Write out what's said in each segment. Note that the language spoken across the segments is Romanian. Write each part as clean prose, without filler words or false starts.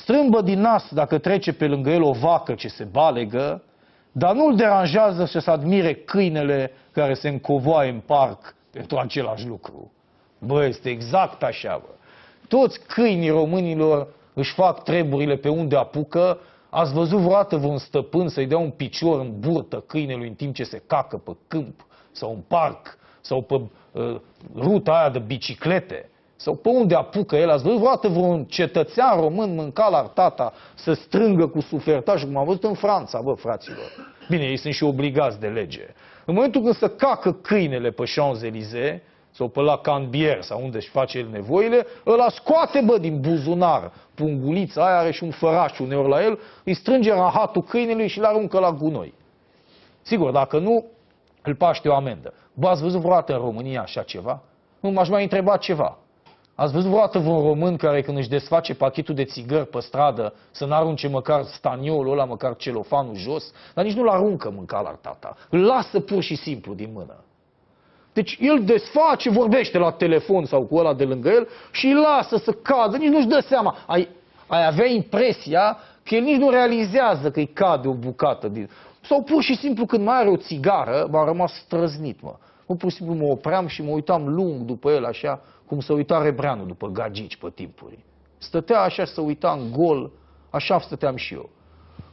strâmbă din nas dacă trece pe lângă el o vacă ce se balegă, dar nu-l deranjează să se admire câinele care se încovoaie în parc pentru același lucru. Bă, este exact așa, bă. Toți câinii românilor își fac treburile pe unde apucă. Ați văzut vreodată vreun stăpân să-i dea un picior în burtă câinelui în timp ce se cacă pe câmp sau în parc sau pe ruta aia de biciclete? Sau pe unde apucă el? Ați văzut vreodată vreun cetățean român mânca la tata să strângă cu sufertaj, cum am văzut în Franța, bă, fraților? Bine, ei sunt și obligați de lege. În momentul când se cacă câinele pe Champs-Élysées sau pe la Canbier sau unde își face el nevoile, ăla scoate, bă, din buzunar pungulița aia, are și un făraș uneori la el, îi strânge rahatul câinelui și îl aruncă la gunoi. Sigur, dacă nu, îl paște o amendă. Bă, ați văzut vreodată în România așa ceva? Nu, m-aș mai întreba ceva. Ați văzut vreodată vreun român care când își desface pachetul de țigări pe stradă să n-arunce măcar staniolul ăla, măcar celofanul jos? Dar nici nu-l aruncă mânca la tata. Îl lasă pur și simplu din mână. Deci el desface, vorbește la telefon sau cu ăla de lângă el și îl lasă să cadă, nici nu-și dă seama. Ai avea impresia că el nici nu realizează că îi cade o bucată din... Sau pur și simplu când mai are o țigară, m-a rămas străznit, mă. Pur și simplu mă opream și mă uitam lung după el, așa, cum se uita Rebreanu după gagici pe timpuri. Stătea așa, se uita în gol, așa stăteam și eu.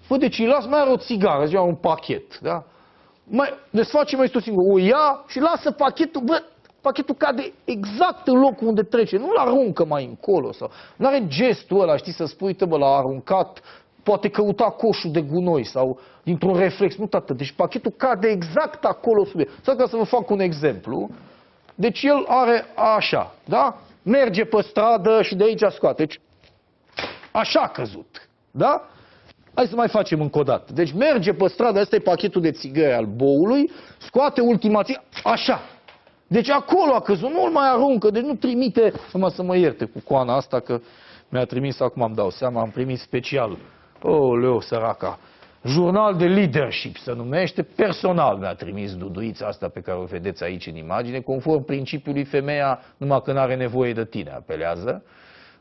Bă, deci îi las, mai are o țigară, zicea un pachet, da? Mai desface mai tot singur, o ia și lasă pachetul, bă, pachetul cade exact în locul unde trece, nu-l aruncă mai încolo sau nu are gestul ăla, știi, să spui, bă, l-a aruncat, poate căuta coșul de gunoi sau dintr-un reflex, nu tată, deci pachetul cade exact acolo sub el. Sau ca să vă fac un exemplu, deci el are așa, da? Merge pe stradă și de aici scoate, deci așa a căzut, da? Hai să mai facem încă o dată. Deci merge pe stradă, ăsta e pachetul de țigări al boului, scoate ultima țigară, așa. Deci acolo a căzut, nu-l mai aruncă, deci nu trimite, numai să mă ierte cu coana asta, că mi-a trimis, acum îmi dau seama, am primit special. Leu, săraca. Jurnal de leadership se numește, personal mi-a trimis duduița asta pe care o vedeți aici în imagine, conform principiului femeia, numai când are nevoie de tine, apelează.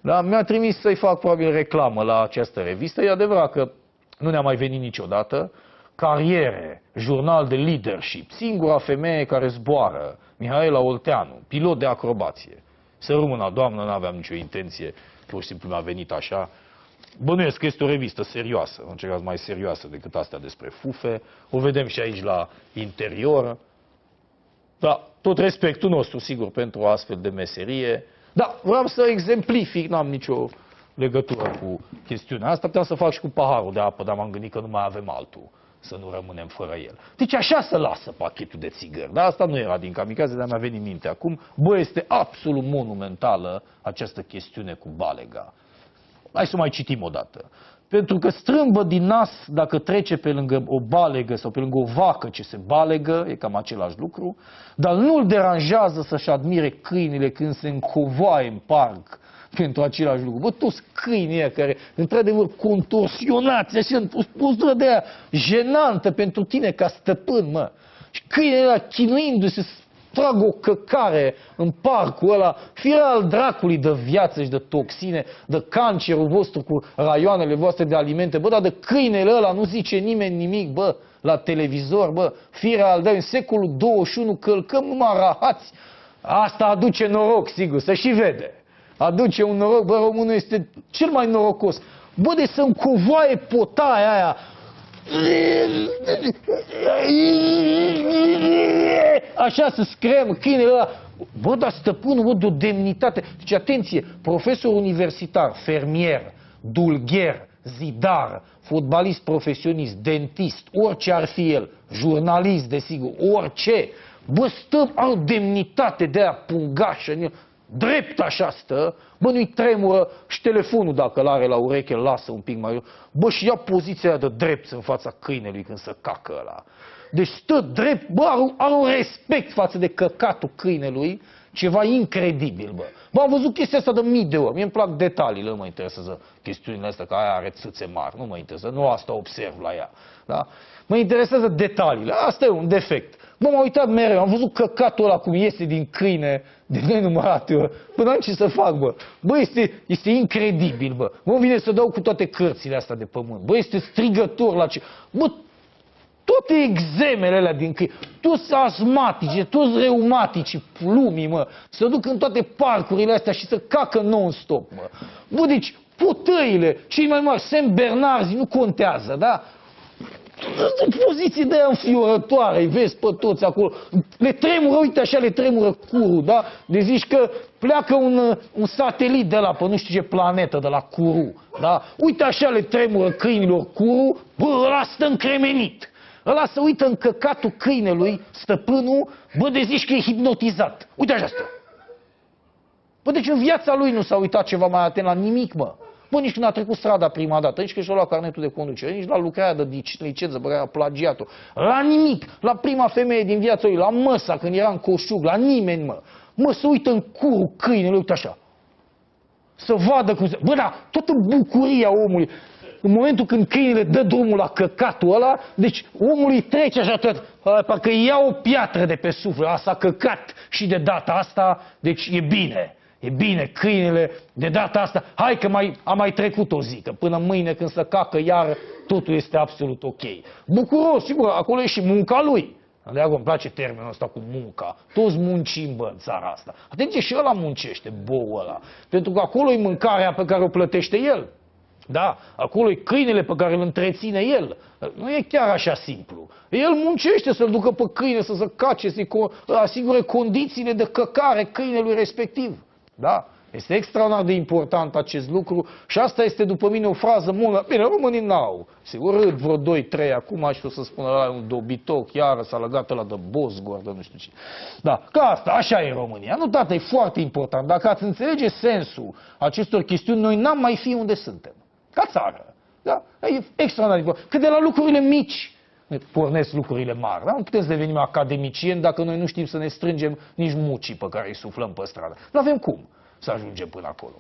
Dar mi-a trimis să-i fac probabil reclamă la această revistă. E adevărat că nu ne-a mai venit niciodată. Cariere, jurnal de leadership, singura femeie care zboară, Mihaela Olteanu, pilot de acrobație. Să rămână, doamnă, n-aveam nicio intenție, pur și simplu mi-a venit așa. Bănuiesc că este o revistă serioasă, în cel caz mai serioasă decât astea despre fufe. O vedem și aici la interior. Da, tot respectul nostru, sigur, pentru o astfel de meserie. Da, vreau să exemplific, n-am nicio legătură cu chestiunea asta. Puteam să fac și cu paharul de apă, dar m-am gândit că nu mai avem altul, să nu rămânem fără el. Deci așa să lasă pachetul de țigări. Dar asta nu era din kamikaze, dar mi-a venit minte acum. Bă, este absolut monumentală această chestiune cu balega. Hai să mai citim o dată. Pentru că strâmbă din nas dacă trece pe lângă o balegă sau pe lângă o vacă ce se balegă, e cam același lucru, dar nu-l deranjează să-și admire câinile când se încovoaie în parc pentru același lucru. Bă, toți câinii ăia care, într-adevăr, contorsionați, așa, într-o postură de aia jenantă pentru tine ca stăpân, mă. Și câinii ăia chinuindu-se, trag o căcare în parcul ăla, firea al dracului de viață și de toxine, de cancerul vostru cu raioanele voastre de alimente, bă, dar de câinele ăla nu zice nimeni nimic, bă, la televizor, bă, firea al în secolul 21 călcăm numai rahați, asta aduce noroc, sigur, să și vede, aduce un noroc, bă, românul este cel mai norocos, bă, de să încovoaie potaia aia, așa să screm câinele ăla. Bă, dar stăpânul, bă, de o demnitate. Deci, atenție, profesor universitar, fermier, dulgher, zidar, fotbalist profesionist, dentist, orice ar fi el, jurnalist, desigur, orice. Bă, stă, are o demnitate de aia pungașă în el. Drept așa stă, bă, nu-i tremură și telefonul dacă îl are la ureche, îl lasă un pic mai... Bă, și ia poziția de drept în fața câinelui când se cacă ăla. Deci stă drept, bă, are un respect față de căcatul câinelui Ceva incredibil, bă. Bă, am văzut chestia asta de mii de ori. Mie îmi plac detaliile, nu mă interesează chestiunile astea, că aia are țâțe mari, nu mă interesează, nu asta observ la ea. Da? Mă interesează detaliile, asta e un defect. Bă, m-am uitat mereu, am văzut căcatul ăla cum iese din câine de nenumărate ori. Bă, n-am ce să fac, bă. Bă, este incredibil, bă. Mă vine să dau cu toate cărțile astea de pământ. Bă, este strigător la ce... Bă, toate exemele alea din câini, toți asmatici, toți reumatici, lumii, mă, să duc în toate parcurile astea și să cacă non-stop, mă. Bă, deci, putăile, cei mai mari, Saint Bernarzi, nu contează, da? Poziții de aia înfiorătoare, îi vezi pe toți acolo, le tremură, uite așa, le tremură curul, da? De zici că pleacă un satelit de la, pe nu știu ce planetă, de la Curu, da? Uite așa le tremură câinilor curul, bă, ăla stă încremenit. Ăla se uită în căcatul câinelui, stăpânul, bă, de zici că e hipnotizat. Uite așa stă. Bă, deci în viața lui nu s-a uitat ceva mai atent la nimic, mă. Bă, nici când a trecut strada prima dată, nici când și-a luat carnetul de conducere, nici la lucrarea de licență, bă, a plagiat-o. La nimic, la prima femeie din viața lui, la măsa, când era în coșug, la nimeni, mă. Mă, se uită în curul câinelui, uite așa. Să vadă cum se... Bă, da, toată bucuria omului. În momentul când câinele dă drumul la căcatul ăla, deci omul îi trece așa tot, parcă ia o piatră de pe suflet, a s-a căcat și de data asta, deci e bine. E bine, câinele, de data asta, hai că a mai trecut o zi, că până mâine când se cacă iar, totul este absolut ok. Bucuros, sigur, acolo e și munca lui. Îmi place termenul ăsta cu munca. Toți muncim, bă, în țara asta. Atenție, și ăla muncește, boul ăla. Pentru că acolo e mâncarea pe care o plătește el. Da, acolo e câinele pe care îl întreține el. Nu e chiar așa simplu. El muncește să-l ducă pe câine, să se cace, să-i asigure condițiile de căcare câinelui respectiv. Da? Este extraordinar de important acest lucru și asta este, după mine, o frază mult... Bine, românii n-au. Sigur, râd vreo 2-3 acum și o să spună la un dobitoc, iară s-a legat ăla de Bosgor, de nu știu ce. Da, că asta, așa e România. Nu, tată, e foarte important. Dacă ați înțelege sensul acestor chestiuni, noi n-am mai fi unde suntem. Ca țară. Da? E extraordinar. Că de la lucrurile mici ne pornesc lucrurile mari. Da? Nu putem să devenim academicieni dacă noi nu știm să ne strângem nici mucii pe care îi suflăm pe stradă. Nu avem cum să ajungem până acolo.